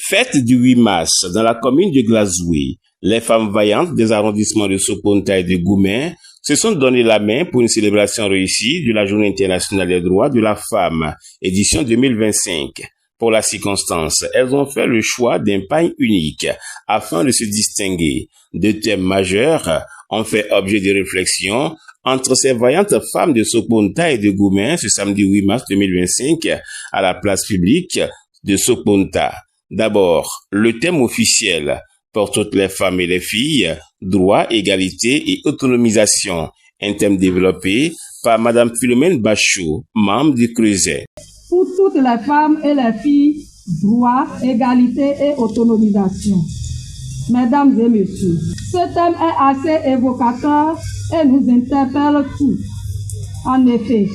Fête du 8 mars dans la commune de Glazoué. Les femmes vaillantes des arrondissements de Soponta et de Goumen se sont donné la main pour une célébration réussie de la Journée internationale des droits de la femme, édition 2025. Pour la circonstance, elles ont fait le choix d'un pagne unique afin de se distinguer. Deux thèmes majeurs ont fait objet de réflexion entre ces vaillantes femmes de Soponta et de Goumen ce samedi 8 mars 2025 à la place publique de Soponta. D'abord, le thème officiel pour toutes les femmes et les filles, droit, égalité et autonomisation, un thème développé par Madame Philomène Bachot, membre du Creuset. Pour toutes les femmes et les filles, droit, égalité et autonomisation. Mesdames et messieurs, ce thème est assez évocateur et nous interpelle tous. En effet,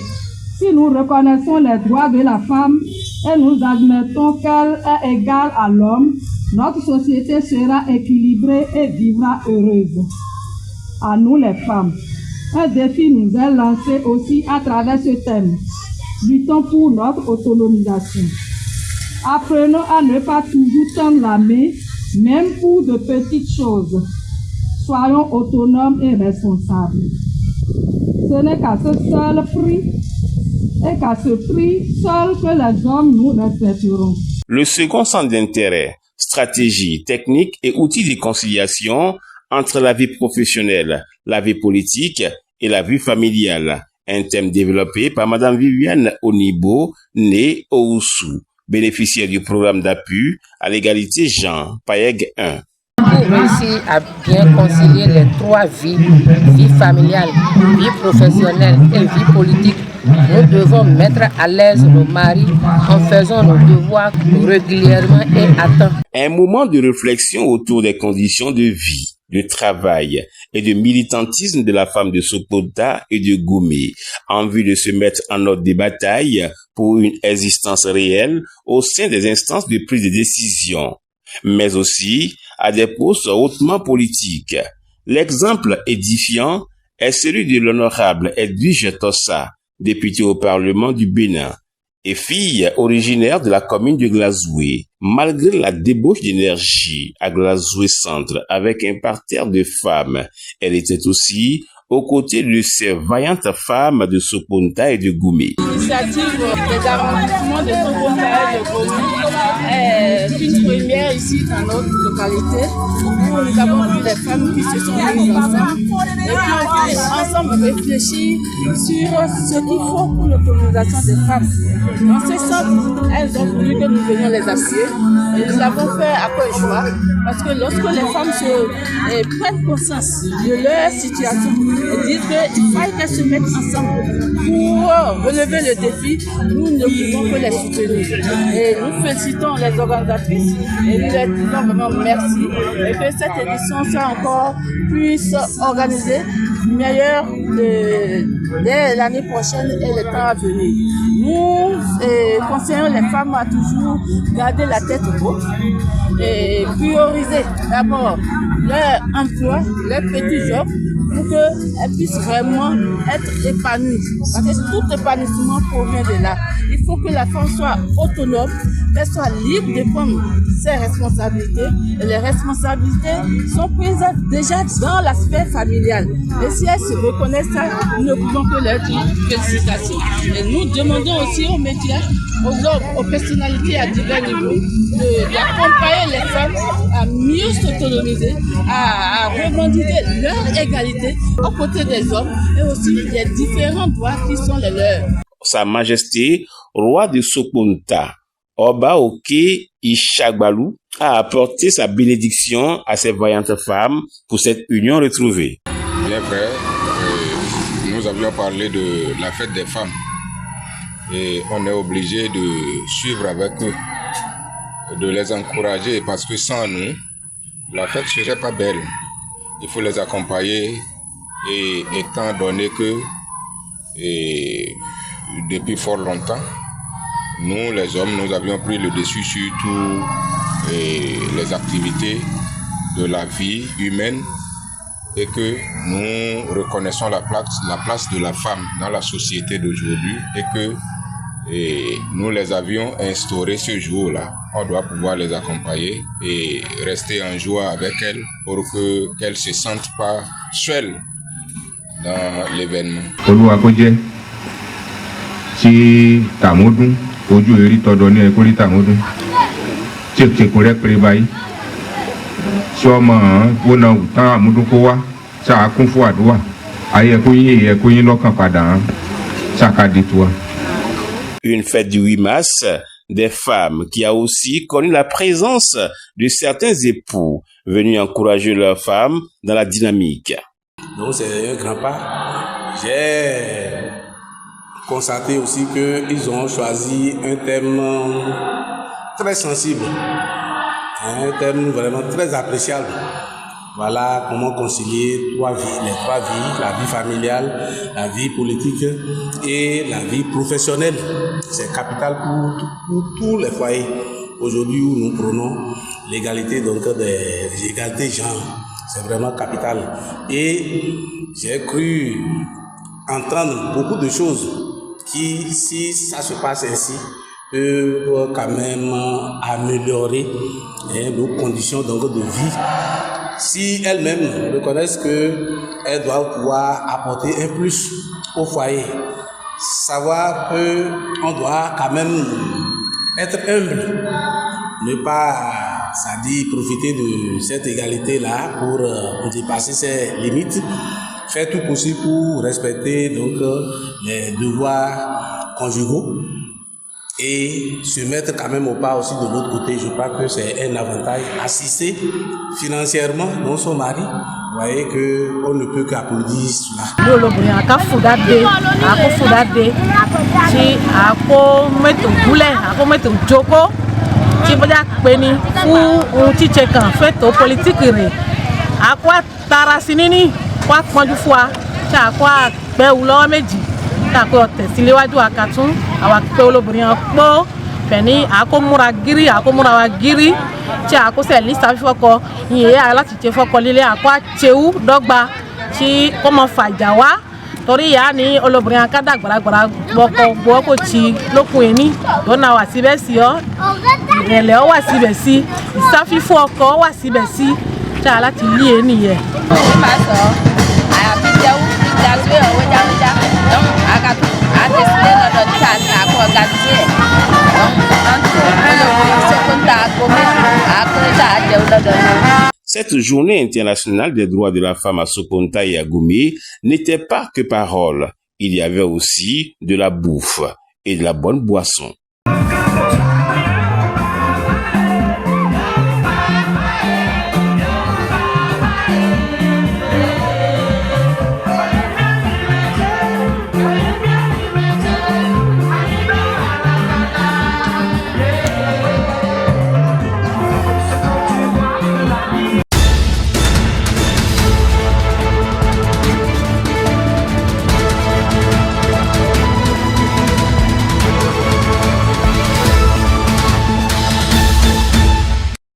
si nous reconnaissons les droits de la femme et nous admettons qu'elle est égale à l'homme, notre société sera équilibrée et vivra heureuse. À nous les femmes, un défi nous est lancé aussi à travers ce thème. Luttons pour notre autonomisation. Apprenons à ne pas toujours tendre la main, même pour de petites choses. Soyons autonomes et responsables. Ce n'est qu'à ce seul prix et qu'à ce prix seul que les hommes nous respecteront. Le second centre d'intérêt, stratégie, technique et outils de conciliation entre la vie professionnelle, la vie politique et la vie familiale. Un thème développé par Madame Viviane Onibo, née Oussou, bénéficiaire du programme d'appui à l'égalité Jean, PAEG 1. Pour réussir à bien concilier les trois vies, vie familiale, vie professionnelle et vie politique, nous devons mettre à l'aise nos maris en faisant nos devoirs régulièrement et à temps. Un moment de réflexion autour des conditions de vie, de travail et de militantisme de la femme de Soponta et de Goumen, en vue de se mettre en ordre de bataille pour une existence réelle au sein des instances de prise de décision, mais aussi à des postes hautement politiques. L'exemple édifiant est celui de l'honorable Edwige Tossa, député au Parlement du Bénin, et fille originaire de la commune de Glazoué. Malgré la débauche d'énergie à Glazoué Centre avec un parterre de femmes, elle était aussi aux côtés de ces vaillantes femmes de Soponta et de Goumen. L'initiative des arrondissements de Soponta et de Goumen est une première ici dans notre localité où nous avons vu les femmes qui se sont mises ensemble et qui ont ensemble réfléchi sur ce qu'il faut pour l'autonomisation des femmes. Dans ce sens, elles ont voulu que nous venions les appuyer et nous l'avons fait à cœur joie parce que lorsque les femmes prennent conscience de leur situation, elles disent qu'il faille qu'elles se mettent ensemble pour relever le défi, nous ne pouvons que les soutenir. Et nous félicitons les organisatrices et nous leur disons vraiment merci et que cette édition soit encore puisse organiser meilleure dès l'année prochaine et le temps à venir. Nous conseillons les femmes à toujours garder la tête haute et prioriser d'abord leur emploi, leur petit job pour qu'elles puissent vraiment être épanouies. Parce que tout épanouissement provient de là. Il faut que la femme soit autonome, qu'elle soit libre de prendre ses responsabilités. Et les responsabilités sont prises déjà dans l'aspect familial. Et si elles se reconnaissent ça, nous ne pouvons que leur dire félicitations. Et nous demandons aussi aux médias, aux hommes, aux personnalités à divers niveaux, d'accompagner les femmes à mieux s'autonomiser, à revendiquer leur égalité aux côtés des hommes et aussi les différents droits qui sont les leurs. Sa Majesté, roi de Soponta, Oba Oke Ishagbalou, a apporté sa bénédiction à ces vaillantes femmes pour cette union retrouvée. Bien vrai, nous avions parlé de la fête des femmes et on est obligé de suivre avec eux, de les encourager parce que sans nous, la fête ne serait pas belle. Il faut les accompagner et étant donné que depuis fort longtemps, nous les hommes, nous avions pris le dessus sur toutes les activités de la vie humaine et que nous reconnaissons la place de la femme dans la société d'aujourd'hui et que Et nous les avions instaurés ce jour-là. On doit pouvoir les accompagner et rester en joie avec elles pour qu'elles ne se sentent pas seules dans l'événement. Si Tamoudou, ojú eri tọdọ ní ẹkúrí Tamoudou, tí èkó rẹ péré báyìí, tí ọmọ wọn náà tán àmúdún kó wá, sáà kún fún àdúrà, ayé ẹkúyín lọ́kàn padà ṣàkàdé tó wa. Une fête du 8 mars des femmes qui a aussi connu la présence de certains époux venus encourager leurs femmes dans la dynamique. Donc c'est un grand pas. J'ai constaté aussi qu'ils ont choisi un thème très sensible, un thème vraiment très appréciable. Voilà comment concilier les trois vies, la vie familiale, la vie politique et la vie professionnelle. C'est capital pour tous les foyers. Aujourd'hui où nous prenons l'égalité des égalités genre, c'est vraiment capital. Et j'ai cru entendre beaucoup de choses qui, si ça se passe ainsi, peuvent quand même améliorer nos conditions de vie. Si elles-mêmes reconnaissent qu'elles doivent pouvoir apporter un plus au foyer, savoir qu'on doit quand même être humble, ne pas, c'est-à-dire profiter de cette égalité-là pour dépasser ses limites, faire tout possible pour respecter les devoirs conjugaux et se mettre quand même au pas aussi de l'autre côté. Je crois que c'est un avantage. Assister financièrement non son mari, vous voyez qu'on ne peut qu'applaudir cela. Tako tẹ̀síléwájú akatún àwọn akpẹ́ olóbìnrin ọ̀pọ̀ fẹ̀ní àkómúra gírí àkómúra wa gírí tí àkósẹ̀ lista fífọ́kọ ìyẹn aláti tẹ fọ́kọ lílé àkó àtsẹ̀wú dọ́gba tí kò mọ fàjà wá torí ìyá ní olóbìnrin akádà gbàràgbàrà gbọ́kọ̀ kò tsi lókun ẹni lọ́nà wà síbẹ̀ sí ọ́ ìrẹ̀lẹ̀ ọ́ wà síbẹ̀ sí ìsáfífọ́ ọkọ̀ wà síbẹ̀ sí tí aláti lé e nìyẹn. Cette journée internationale des droits de la femme à Soponta et à Gomé n'était pas que parole. Il y avait aussi de la bouffe et de la bonne boisson.